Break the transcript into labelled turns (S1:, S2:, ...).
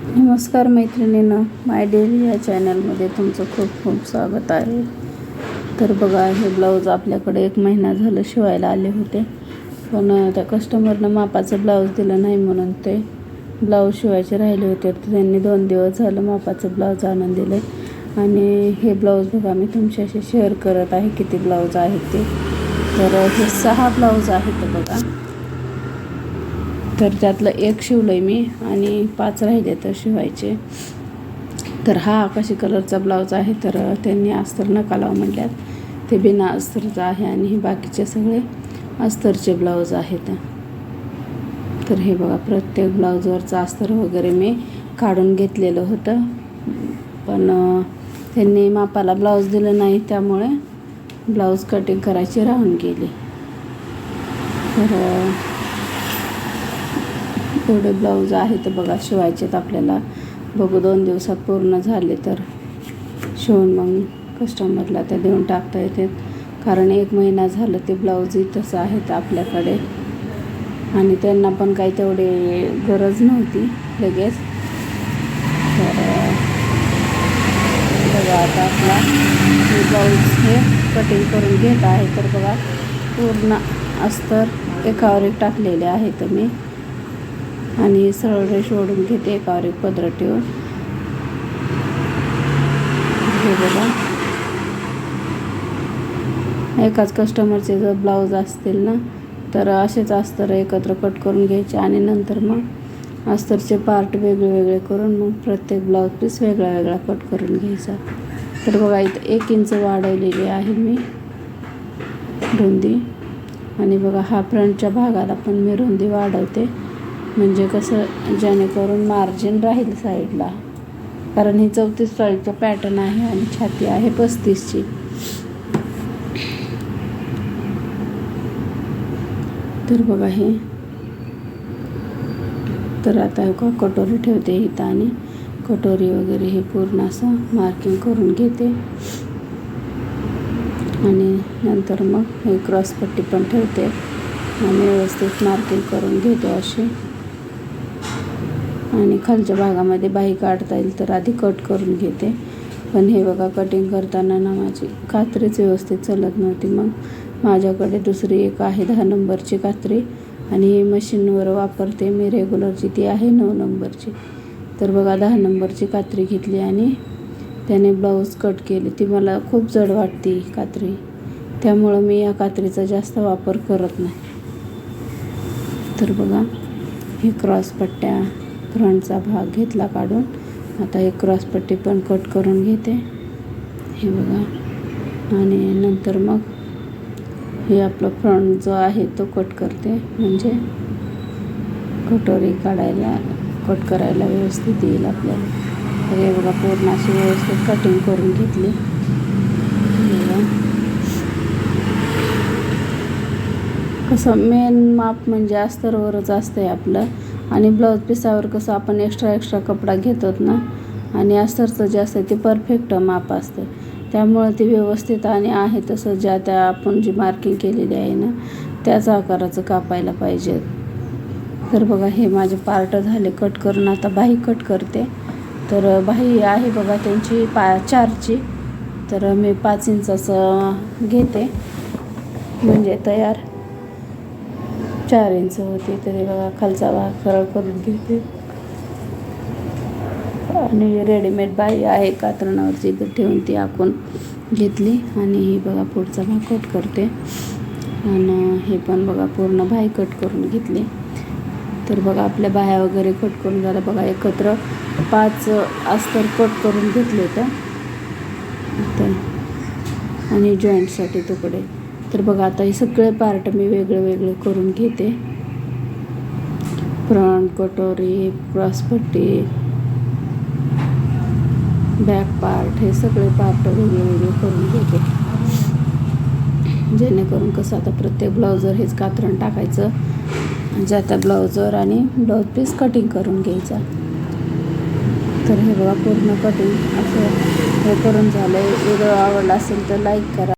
S1: नमस्कार मैत्रिणींनो, माय डेली या चॅनलमध्ये तुमचं खूप खूप स्वागत आहे. तर बघा, हे ब्लाऊज आपल्याकडे 1 महिना झालं शिवायला आले होते, पण त्या कस्टमरनं मापाचं ब्लाऊज दिलं नाही म्हणून ते ब्लाऊज शिवायचे राहिले होते. तर त्यांनी 2 दिवस झालं मापाचं ब्लाऊज आणून दिले आणि हे ब्लाऊज बघा मी तुमच्याशी शेअर करत आहे किती ब्लाऊज आहेत ते. तर हे 6 ब्लाऊज आहेत बघा. तर त्यातलं 1 शिवलं आहे मी आणि 5 राहिले तर शिवायचे. तर हा आकाशी कलरचा ब्लाऊज आहे, तर त्यांनी अस्तर नका लावू म्हटल्यात. ते बिना अस्तरचं आहे आणि हे बाकीचे सगळे अस्तरचे ब्लाऊज आहेत. तर हे बघा, प्रत्येक ब्लाऊजवरचं अस्तर वगैरे मी काढून घेतलेलं होतं, पण त्यांनी मापाला ब्लाऊज दिलं नाही, त्यामुळे ब्लाऊज कटिंग करायची राहून गेली. तर एवढे ब्लाऊज आहेत बघा शिवायचेत आपल्याला. बघू 2 दिवसात पूर्ण झाले तर शिवून मग कस्टमरला त्या देऊन टाकता येतात, कारण 1 महिना झालं ते ब्लाऊज इथंच आहेत आपल्याकडे आणि त्यांना पण काही तेवढे गरज नव्हती लगेच. तर बघा, आता आपला ब्लाऊज हे कटिंग करून घेत आहे. तर बघा, पूर्ण अस्तर एकावर एक टाकलेले आहेत मी आणि सरळ रेष ओढून घेते, एकावर एक पदर ठेवून. हे बघा, एकाच कस्टमरचे जर ब्लाऊज असतील ना, तर असेच अस्तर एकत्र कट करून घ्यायचे आणि नंतर मग अस्तरचे पार्ट वेगळे वेगळे करून मग प्रत्येक ब्लाऊज पीस वेगळा वेगळा कट करून घ्यायचा. तर बघा, इथं 1 इंच वाढवलेली आहे मी रुंदी आणि बघा, हा फ्रंटच्या भागाला पण मी रुंदी वाढवते, म्हणजे कसं जेणेकरून मार्जिन राहील साईडला, कारण ही 34 पॅटर्न आहे आणि छाती आहे 35ची. तर बघा, हे तर आता कटोरी ठेवते इथं आणि कटोरी वगैरे हे पूर्ण असं मार्किंग करून घेते आणि नंतर मग हे क्रॉसपट्टी पण ठेवते आणि व्यवस्थित मार्किंग करून घेते अशी. आणि खालच्या भागामध्ये बाही काढता येईल तर आधी कट करून घेते. पण हे बघा, कटिंग करताना ना माझी कात्रीच व्यवस्थित चलत नव्हती. मग माझ्याकडे दुसरी एक आहे 10 नंबरची कात्री आणि ही मशीनवर वापरते मी रेग्युलरची, ती आहे 9 नंबरची. तर बघा, 10 नंबरची कात्री घेतली आणि त्याने ब्लाऊज कट केली. ती मला खूप जड वाटते कात्री, त्यामुळं मी या कात्रीचा जास्त वापर करत नाही. तर बघा, हे क्रॉसपट्ट्या फ्रंटचा भाग घेतला काढून. आता एक क्रॉसपट्टी पण कट करून घेते, हे बघा. आणि नंतर मग हे आपलं फ्रंट जो आहे तो कट करते, म्हणजे कटोरी काढायला कट करायला व्यवस्थित येईल आपल्याला. तर हे बघा, पूर्ण अशी व्यवस्थित कटिंग करून घेतली. कसं मेन माप म्हणजे अस्तरवरच असतं आहे आपलं, आणि ब्लाऊज पिसावर कसं आपण एक्स्ट्रा कपडा घेतो ना, आणि अस्तरचं जे असतं ते परफेक्ट माप असतं, त्यामुळं ते व्यवस्थित आणि आहे तसं ज्या त्या आपण जी मार्किंग केलेली आहे ना त्याच आकाराचं कापायला पाहिजे. तर बघा, हे माझे पार्ट झाले कट करून. आता बाही कट करते. तर बाही आहे बघा त्यांची 4ची, तर मी 5 इंचाचं घेते, म्हणजे तयार 4 इंच होते. तरी बघा, खालचा भाग सरळ करून घेते आणि रेडीमेड बाही आहे कात्रणावरची, तर ठेवून ती आखून घेतली आणि ही बघा पुढचा भाग कट करते. आणि हे पण बघा, पूर्ण बाही कट करून घेतली. तर बघा, आपल्या बाह्या वगैरे कट करून झालं बघा. एकत्र 5 अस्तर कट करून घेतले तर आणि जॉईंटसाठी तुकडे. तर बघा, आता हे सगळे पार्ट मी वेगळे करून घेते. फ्रंट, कटोरी, क्रॉसपट्टी, बॅक पार्ट, हे सगळे पार्ट वेगळे करून घेते, जेणेकरून कसं आता प्रत्येक ब्लाऊजवर हेच कात्रण टाकायचं, ज्या त्या ब्लाऊजवर, आणि ब्लाऊज पीस कटिंग करून घ्यायचा. तर हे बघा, पूर्ण कटिंग असं हे करून झालं. व्हिडिओ आवडला असेल तर लाईक करा.